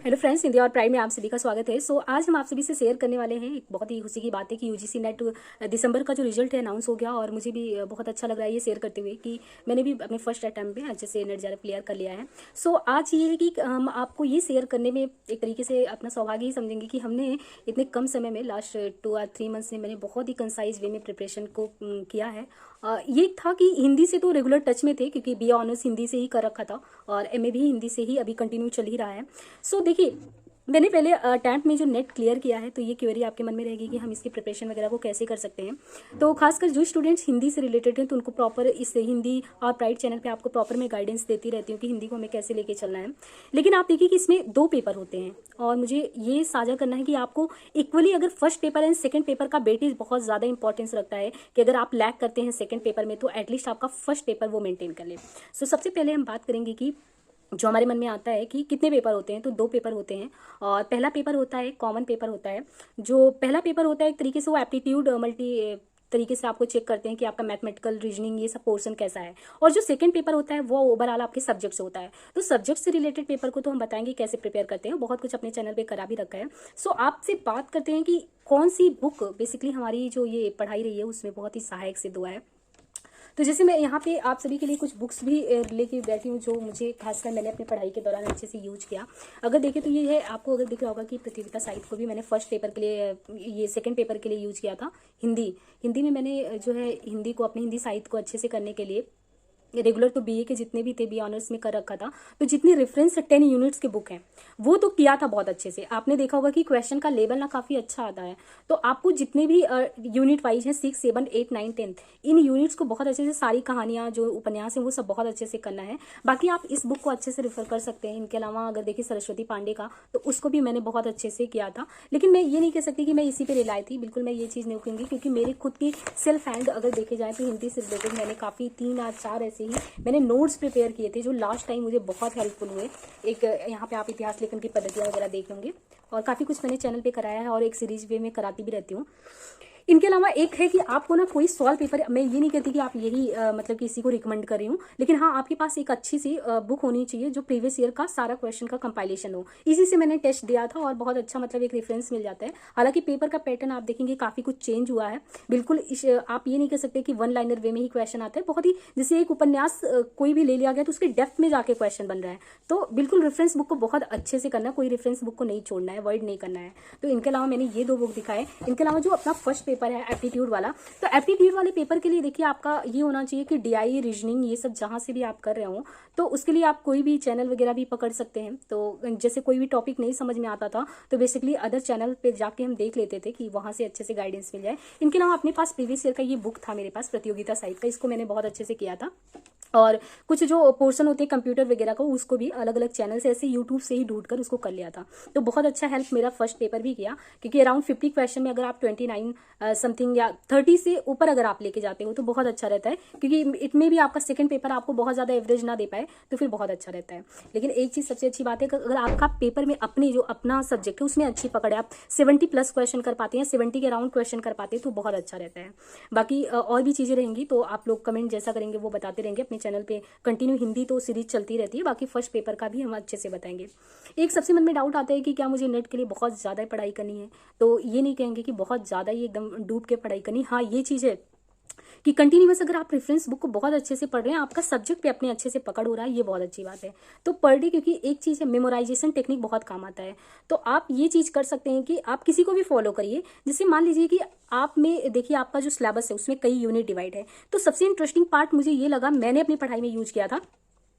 Hello friends, Hindi और pride में आप सभी का स्वागत है। आज हम आप सभी से शेयर करने वाले हैं एक बहुत ही खुशी की बात है कि यूजीसी नेट दिसंबर का जो रिजल्ट है अनाउंस हो गया और मुझे भी बहुत अच्छा लग रहा है ये शेयर करते हुए कि मैंने भी अपने फर्स्ट अटैम्प्ट में अच्छे से नेट ज़्यादा क्लियर कर लिया है। आज ये है कि हम आपको ये शेयर करने में एक तरीके से अपना सौभाग्य ही समझेंगे कि हमने इतने कम समय में लास्ट 2 और 3 मंथ्स में मैंने बहुत ही कंसाइज वे में प्रिपरेशन को किया है। ये था कि हिंदी से तो रेगुलर टच में थे क्योंकि बीए ऑनर्स हिंदी से ही कर रखा था और एमए भी हिंदी से ही अभी कंटिन्यू चल ही रहा है। देखिए, मैंने पहले अटैम्प्ट में जो नेट क्लियर किया है तो ये क्वेरी आपके मन में रहेगी कि हम इसकी प्रिपरेशन वगैरह को कैसे कर सकते हैं। तो खासकर जो स्टूडेंट्स हिंदी से रिलेटेड हैं तो उनको प्रॉपर इस हिंदी और प्राइड चैनल पे आपको प्रॉपर मैं गाइडेंस देती रहती हूँ कि हिंदी को हमें कैसे लेके चलना है। लेकिन आप देखिए कि इसमें 2 पेपर होते हैं और मुझे ये साझा करना है कि आपको इक्वली अगर first paper and second paper का वेटेज बहुत ज़्यादा इंपॉर्टेंस रखता है कि अगर आप लैग करते हैं सेकंड पेपर में तो एटलीस्ट आपका फर्स्ट पेपर वो मेंटेन कर ले। सबसे पहले हम बात करेंगे कि जो हमारे मन में आता है कि कितने पेपर होते हैं तो 2 पेपर होते हैं और पहला पेपर होता है कॉमन पेपर होता है। जो पहला पेपर होता है एक तरीके से वो एप्टीट्यूड मल्टी तरीके से आपको चेक करते हैं कि आपका मैथमेटिकल रीजनिंग ये सब पोर्शन कैसा है। और जो सेकंड पेपर होता है वो ओवरऑल आपके सब्जेक्ट से होता है। तो सब्जेक्ट से रिलेटेड पेपर को तो हम बताएंगे कैसे प्रिपेयर करते हैं, बहुत कुछ अपने चैनल पे करा भी रखा है। आपसे बात करते हैं कि कौन सी बुक बेसिकली हमारी जो ये पढ़ाई रही है उसमें बहुत ही सहायक सिद्ध हुआ है। तो जैसे मैं यहाँ पे आप सभी के लिए कुछ बुक्स भी लेके बैठी हूँ जो मुझे खासकर मैंने अपनी पढ़ाई के दौरान अच्छे से यूज किया। अगर देखें तो ये है, आपको अगर दिख रहा होगा कि प्रतियोगिता साहित्य को भी मैंने फर्स्ट पेपर के लिए ये सेकंड पेपर के लिए यूज किया था। हिंदी में मैंने जो है हिंदी को अपने हिंदी साहित्य को अच्छे से करने के लिए रेगुलर तो बीए के जितने भी थे बी ऑनर्स में कर रखा था। तो जितनी रेफरेंस 10 यूनिट्स के बुक हैं वो तो किया था बहुत अच्छे से। आपने देखा होगा कि क्वेश्चन का लेवल ना काफ़ी अच्छा आता है। तो आपको जितने भी यूनिट वाइज हैं 6, 7, 8, 9, 10 इन यूनिट्स को बहुत अच्छे से सारी कहानियाँ जो उपन्यास हैं वो सब बहुत अच्छे से करना है। बाकी आप इस बुक को अच्छे से रेफर कर सकते हैं। इनके अलावा अगर देखिए सरस्वती पांडे का तो उसको भी मैंने बहुत अच्छे से किया था। लेकिन मैं ये नहीं कह सकती कि मैं इसी पे रिलाई थी, बिल्कुल मैं ये चीज़ नहीं कहूँगी क्योंकि मेरे खुद की सेल्फ हैंड अगर देखे जाए तो हिंदी से रिलेटेड मैंने काफ़ी 3 या 4 ऐसे ही मैंने नोट्स प्रिपेयर किए थे जो लास्ट टाइम मुझे बहुत हेल्पफुल हुए। एक यहाँ पे आप इतिहास लेखन की पद्धतियाँ वगैरह देख होंगे और काफ़ी कुछ मैंने चैनल पे कराया है और एक सीरीज वे में कराती भी रहती हूँ। इनके अलावा एक है कि आपको ना कोई सॉल्व पेपर, मैं ये नहीं कहती कि आप यही मतलब किसी को रिकमेंड कर रही हूँ, लेकिन हाँ आपके पास एक अच्छी सी बुक होनी चाहिए जो प्रीवियस ईयर का सारा क्वेश्चन का कंपाइलेशन हो। इसी से मैंने टेस्ट दिया था और बहुत अच्छा मतलब एक रेफरेंस मिल जाता है। हालांकि पेपर का पैटर्न आप देखेंगे काफ़ी कुछ चेंज हुआ है। बिल्कुल आप ये नहीं कह सकते कि 1 लाइनर वे में ही क्वेश्चन आता है। बहुत ही जैसे एक उपन्यास कोई भी ले लिया गया तो उसके डेप्थ में जाके क्वेश्चन बन रहा है। तो बिल्कुल रेफरेंस बुक को बहुत अच्छे से करना, कोई रेफरेंस बुक को नहीं छोड़ना है, अवॉइड नहीं करना है। तो इनके अलावा मैंने ये 2 बुक दिखाए। इनके अलावा जो अपना फर्स्ट पेपर है एप्टीट्यूड वाला, तो एप्टीट्यूड वाले पेपर के लिए देखिए आपका ये होना चाहिए कि डीआई रीजनिंग ये सब जहां से भी आप कर रहे हो तो उसके लिए आप कोई भी चैनल वगैरह भी पकड़ सकते हैं। तो जैसे कोई भी टॉपिक नहीं समझ में आता था तो बेसिकली अदर चैनल पे जाके हम देख लेते थे कि वहां से अच्छे से गाइडेंस मिल जाए। इनके अलावा अपने पास प्रीवियस ईयर का ये बुक था मेरे पास प्रतियोगिता साहित्य का, इसको मैंने बहुत अच्छे से किया था। और कुछ जो पोर्शन होते हैं कंप्यूटर वगैरह का उसको भी अलग अलग चैनल से ऐसे यूट्यूब से ही ढूंढकर उसको कर लिया था। तो बहुत अच्छा हेल्प मेरा फर्स्ट पेपर भी किया क्योंकि अराउंड 50 क्वेश्चन में अगर आप 29 समथिंग या 30 से ऊपर अगर आप लेके जाते हो तो बहुत अच्छा रहता है क्योंकि इतने भी आपका सेकंड पेपर आपको बहुत ज़्यादा एवरेज ना दे पाए तो फिर बहुत अच्छा रहता है। लेकिन एक चीज़ सबसे अच्छी बात है कि अगर आपका पेपर में अपने जो अपना सब्जेक्ट है उसमें अच्छी पकड़ है, आप 70+ क्वेश्चन कर पाते हैं, 70 के अराउंड क्वेश्चन कर पाते हैं तो बहुत अच्छा रहता है। बाकी और भी चीज़ें रहेंगी तो आप लोग कमेंट जैसा करेंगे वो बताते रहेंगे। अपने चैनल पे कंटिन्यू हिंदी तो सीरीज चलती रहती है, बाकी फर्स्ट पेपर का भी हम अच्छे से बताएंगे। एक सबसे मन में डाउट आता है कि क्या मुझे नेट के लिए बहुत ज़्यादा पढ़ाई करनी है, तो ये नहीं कहेंगे कि बहुत ज़्यादा ही एकदम डूब के पढ़ाई करनी। हाँ ये चीज़ है कि कंटिन्यूअस अगर आप रेफरेंस बुक को बहुत अच्छे से पढ़ रहे हैं, आपका सब्जेक्ट पे अपने अच्छे से पकड़ हो रहा है, ये बहुत अच्छी बात है। तो पर डे क्योंकि एक चीज़ है मेमोराइजेशन टेक्निक बहुत काम आता है। तो आप ये चीज़ कर सकते हैं कि आप किसी को भी फॉलो करिए। जैसे मान लीजिए कि आप में देखिए आपका जो सिलेबस है उसमें कई यूनिट डिवाइड है। तो सबसे इंटरेस्टिंग पार्ट मुझे ये लगा, मैंने अपनी पढ़ाई में यूज किया था।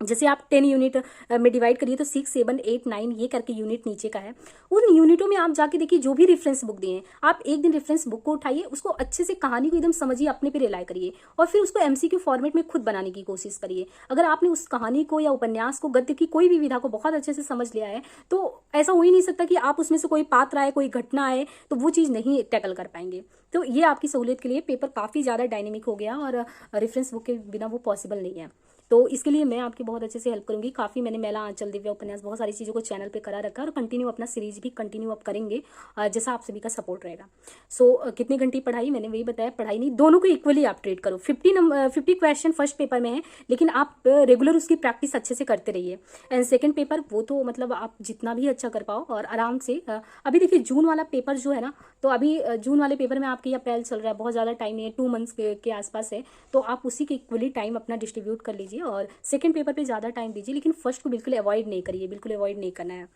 जैसे आप 10 यूनिट में डिवाइड करिए तो 6, 7, 8, 9 ये करके यूनिट नीचे का है। उन यूनिटों में आप जाके देखिए जो भी रेफरेंस बुक दिए हैं, आप एक दिन रेफरेंस बुक को उठाइए, उसको अच्छे से कहानी को एकदम समझिए, अपने पे रिलाई करिए और फिर उसको एमसीक्यू फॉर्मेट में खुद बनाने की कोशिश करिए। अगर आपने उस कहानी को या उपन्यास को, गद्य की कोई भी विधा को बहुत अच्छे से समझ लिया है तो ऐसा हो ही नहीं सकता कि आप उसमें से कोई पात्र आए, कोई घटना आए तो वो चीज़ नहीं टैकल कर पाएंगे। तो ये आपकी सहूलियत के लिए पेपर काफ़ी ज़्यादा डायनेमिक हो गया और रेफरेंस बुक के बिना वो पॉसिबल नहीं है। तो इसके लिए मैं आपकी बहुत अच्छे से हेल्प करूँगी। काफ़ी मैंने मेला आंचल दिव्या उपन्यास बहुत सारी चीज़ों को चैनल पे करा रखा है और कंटिन्यू अपना सीरीज भी कंटिन्यू अब करेंगे जैसा आप सभी का सपोर्ट रहेगा। सो कितने घंटे पढ़ाई, मैंने वही बताया, पढ़ाई नहीं, दोनों को इक्वली आप ट्रीट करो। 50 क्वेश्चन फर्स्ट पेपर में है, लेकिन आप रेगुलर उसकी प्रैक्टिस अच्छे से करते रहिए। एंड सेकेंड पेपर वो तो मतलब आप जितना भी अच्छा कर पाओ और आराम से अभी देखिए जून वाला पेपर जो है ना, तो अभी जून वाले पेपर में आपके अप्रैल चल रहा है, बहुत ज़्यादा टाइम नहीं है, 2 मंथ्स के आसपास है, तो आप उसी के इक्वली टाइम अपना डिस्ट्रीब्यूट कर लीजिए और सेकंड पेपर पे ज़्यादा टाइम दीजिए, लेकिन फर्स्ट को बिल्कुल अवॉइड नहीं करिए, बिल्कुल अवॉइड नहीं करना है।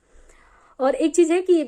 और एक चीज़ है कि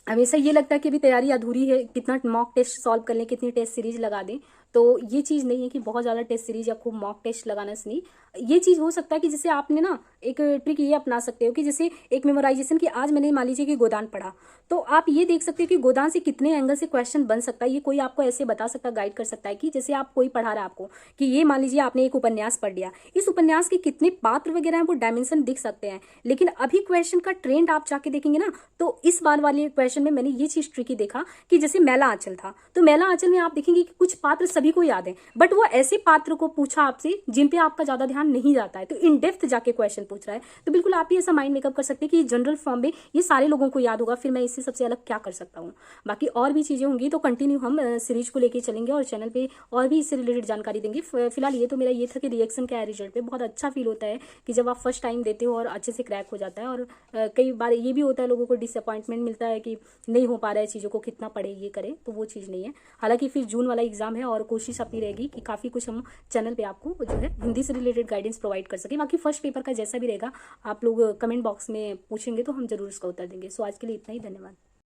हमेशा ये लगता है कि अभी तैयारी अधूरी है, कितना मॉक टेस्ट सॉल्व कर लें, कितनी टेस्ट सीरीज लगा दें, तो ये चीज़ नहीं है कि बहुत ज़्यादा टेस्ट सीरीज या खूब मॉक टेस्ट लगाना से नहीं। ये चीज़ हो सकता है कि जैसे आपने ना एक ट्रिक ये अपना सकते हो कि जैसे एक मेमोराइजेशन की, आज मैंने मान लीजिए कि गोदान पढ़ा, तो आप ये देख सकते हो कि गोदान से कितने एंगल से क्वेश्चन बन सकता है। ये कोई आपको ऐसे बता सकता है, गाइड कर सकता है कि जैसे आप कोई पढ़ा रहा है आपको कि ये मान लीजिए आपने एक उपन्यास पढ़ लिया, इस उपन्यास के कितने पात्र वगैरह हैं वो डायमेंशन दिख सकते हैं, लेकिन अभी क्वेश्चन का ट्रेंड आप जाके देखेंगे ना, तो इस बार वाले क्वेश्चन में मैंने ये चीज़ ट्रिकी देखा कि जैसे मेला आंचल था, तो मेला आंचल में आप देखेंगे कि कुछ पात्र सभी को याद है, बट वो ऐसे पात्र को पूछा आपसे जिन पे आपका ज़्यादा ध्यान नहीं जाता है, तो इन डेप्थ जाके क्वेश्चन पूछ रहा है। तो बिल्कुल आप ही ऐसा माइंड मेकअप कर सकते हैं कि जनरल फॉर्म में ये सारे लोगों को याद होगा, फिर मैं इससे सबसे अलग क्या कर सकता हूँ। बाकी और भी चीज़ें होंगी तो कंटिन्यू हम सीरीज को लेके चलेंगे और चैनल पे और भी इससे रिलेटेड जानकारी देंगे। फिलहाल ये तो मेरा ये था कि रिएक्शन क्या है रिजल्ट पे। बहुत अच्छा फील होता है कि जब आप फर्स्ट टाइम देते हो और अच्छे से क्रैक हो जाता है, और कई बार ये भी होता है लोगों को डिसअपॉइंटमेंट मिलता है कि नहीं हो पा रहा है चीज़ों को, कितना पढ़े ये करें, तो वो चीज़ नहीं है। हालांकि फिर जून वाला एग्जाम है और कोशिश अपनी रहेगी कि काफ़ी कुछ हम चैनल पे आपको जो है हिंदी से रिलेटेड गाइडेंस प्रोवाइड कर सके। बाकी फर्स्ट पेपर का जैसा भी रहेगा आप लोग कमेंट बॉक्स में पूछेंगे तो हम जरूर उसका उत्तर देंगे। सो आज के लिए इतना ही, धन्यवाद।